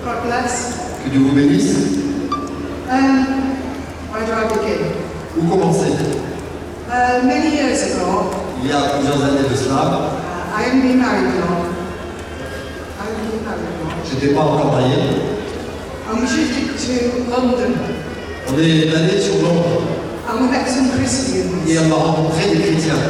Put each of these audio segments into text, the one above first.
God bless. Que Dieu vous bénisse. Where do I begin? Où commencer? Many years ago, Il y a plusieurs années de cela, I hadn't been married long. je n'étais pas encore marié. And we shifted to London. On est allé sur Londres And we met some Christians. et on a rencontré des chrétiens.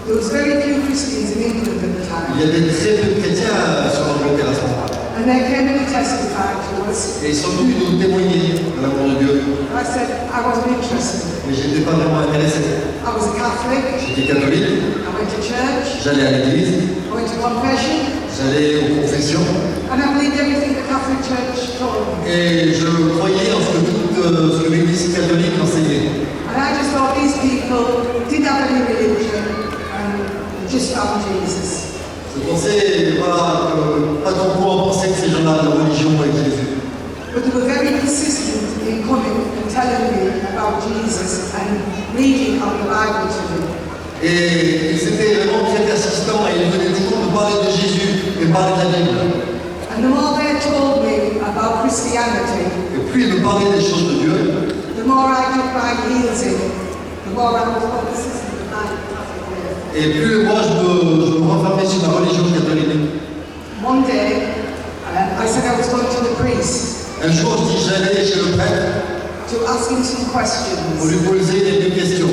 There was very few Christians in England at the Il y time. avait très peu de chrétiens sur l'Angleterre à ce moment-là. And they came and testified to us. Et ils sont venus nous témoigner de l'amour de Dieu. I said I wasn't interested. Mais je n'étais pas vraiment intéressé. I was a Catholic. J'étais catholique, I went to church. j'allais à l'église, I went to confession. j'allais aux confessions. And I believed everything the Catholic Church told me. Et je croyais en ce que l'Église catholique enseignait. And I just thought these people didn't have any religion and just found Jesus. Je pensais, voilà, pas trop en penser que ces gens-là de la religion avec Jésus. But they were very consistent in coming and telling me about Jesus and reading out the Bible to me. Et ils étaient vraiment très persistants et ils venaient toujours me parler de Jésus et parler de la Bible. And the more they told me about Christianity, Et plus ils me parlaient des choses de Dieu, the more I took my heels in, the more I was consistent with my Catholic faith. et plus moi je me renfermais sur ma religion catholique. One day, I said I was going to the priest Un jour, je dis j'allais chez le prêtre to ask him some pour questions. lui poser quelques questions.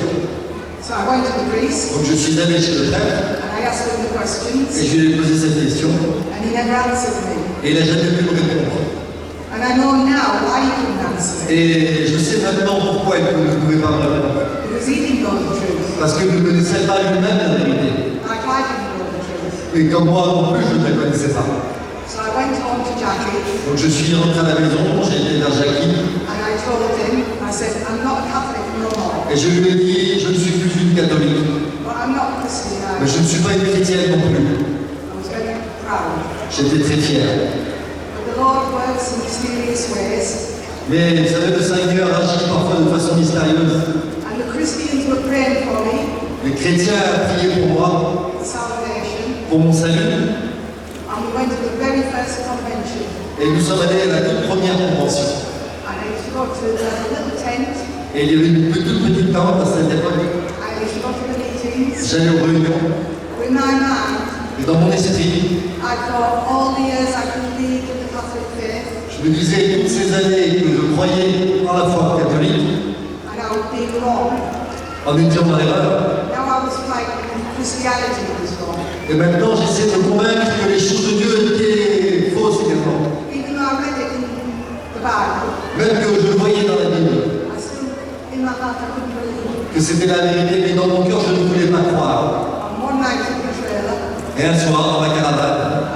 So I went to the priest Donc je suis allé chez le prêtre and I asked him the et questions, je lui ai posé cette question and he never answered me. et il n'a jamais pu me répondre. And I know now why he couldn't answer me, Et je sais maintenant pourquoi il ne pouvait pas me répondre. because he didn't know the truth, Parce qu'il ne connaissait pas lui-même la vérité. like I didn't know the truth. Et comme moi non plus, je ne la connaissais pas. So I went home to Jackie Donc je suis rentré à la maison, j'ai été vers Jackie and I told him, I said, I'm not a Catholic no more, et je lui ai dit je ne suis plus une catholique, but I'm not a Christian mais either. je ne suis pas une chrétienne non plus. I was very proud. J'étais très fier. But the Lord works in mysterious ways, Mais vous savez, le Seigneur agit parfois de façon mystérieuse. and the Christians were praying for me, Les chrétiens priaient pour moi, for salvation, pour mon salut, and we went to the very first convention. et nous sommes allés à la toute première convention. And I used to go to the little tent, Et il y avait une toute petite tente à cette époque. I used to go to the meetings. J'allais aux réunions, With my mind, et dans mon esprit, I thought all the years I could lead in the Catholic faith, je me disais toutes ces années que je croyais à la foi catholique, and I would be wrong. en étant dans l'erreur. Now I was fighting Christianity was wrong. Et maintenant, j'essaie de me convaincre que les choses de Dieu étaient fausses également. Even though I read it in the Bible, Même que je le voyais dans la Bible, I still, in my heart, I couldn't believe. que c'était la vérité, mais dans mon cœur, je ne voulais pas croire. And one night in the trailer, Et un soir, dans ma caravane,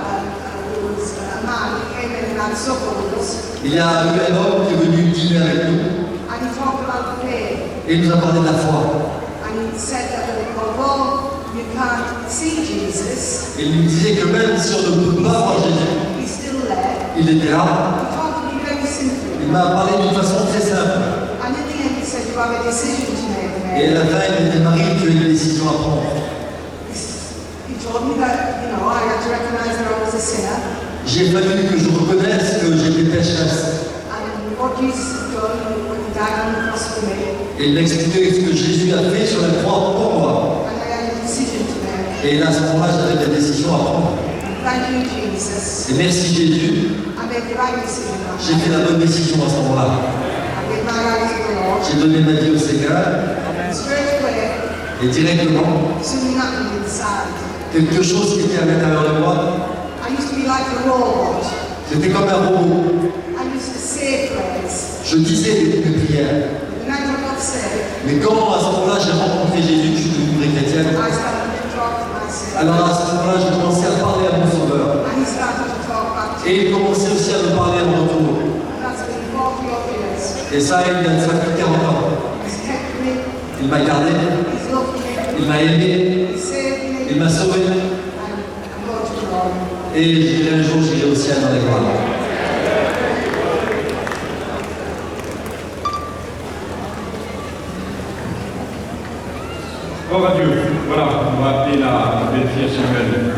there was a man who came in and had supper with us, il y a eu un homme qui est venu dîner avec nous, and he talked about faith. et il nous a parlé de la foi. And he said that although you can't see Jesus, Et il nous disait que même si on ne peut pas voir Jésus, he's still there. il était là. He talked to me very simply. Il m'a parlé d'une façon très simple. And in the end, he said, you have a decision to make. Et à la fin, il m'a dit, Marie, tu as une décision à prendre. He told me that, I had to recognize that I was a sinner. J'ai fallu que je reconnaisse que j'étais pécheresse. And what Jesus had done when he died on the cross for me. Et il m'a expliqué ce que Jésus a fait sur la croix pour moi. And I had a decision to make. Et là, à ce moment-là, j'avais la décision à prendre. And thank you, Jesus. Et merci Jésus, I made the right decision. j'ai fait la bonne décision à ce moment-là. I gave my life to the Lord. J'ai donné ma vie au Seigneur And straight away, et directement, something happened inside. quelque chose qui était à l'intérieur de moi, I used to be like a robot. c'était comme un robot. I used to say prayers. Je disais des prières. The night I got saved, Mais quand à ce moment-là, j'ai rencontré Jésus, je suis devenu vraie chrétienne, I started to talk to my Savior. alors à ce moment-là, j'ai commencé à parler à mon Sauveur. And he started to talk back to me. Et il commençait aussi à me parler en retour. And that's been 40 odd years. Et ça, il y a de ça plus de 40 ans. He's kept me, Il m'a gardé, he's loved me, il m'a aimé, he saved me, il m'a sauvé. and I'm going to glory. Et je dirai un jour, j'irai au ciel dans les gloires. Gloire à Dieu. Voilà, on va appeler la belle-fille Samuel.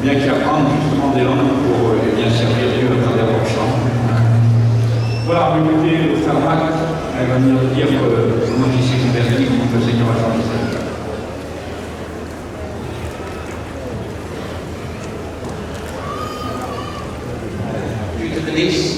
bien qui apprendre justement des langues pour bien servir Dieu à travers leur écouter le frère Mac, elle va venir dire que moi qui suis converti, que le Seigneur a changé sa vie. Due to the needs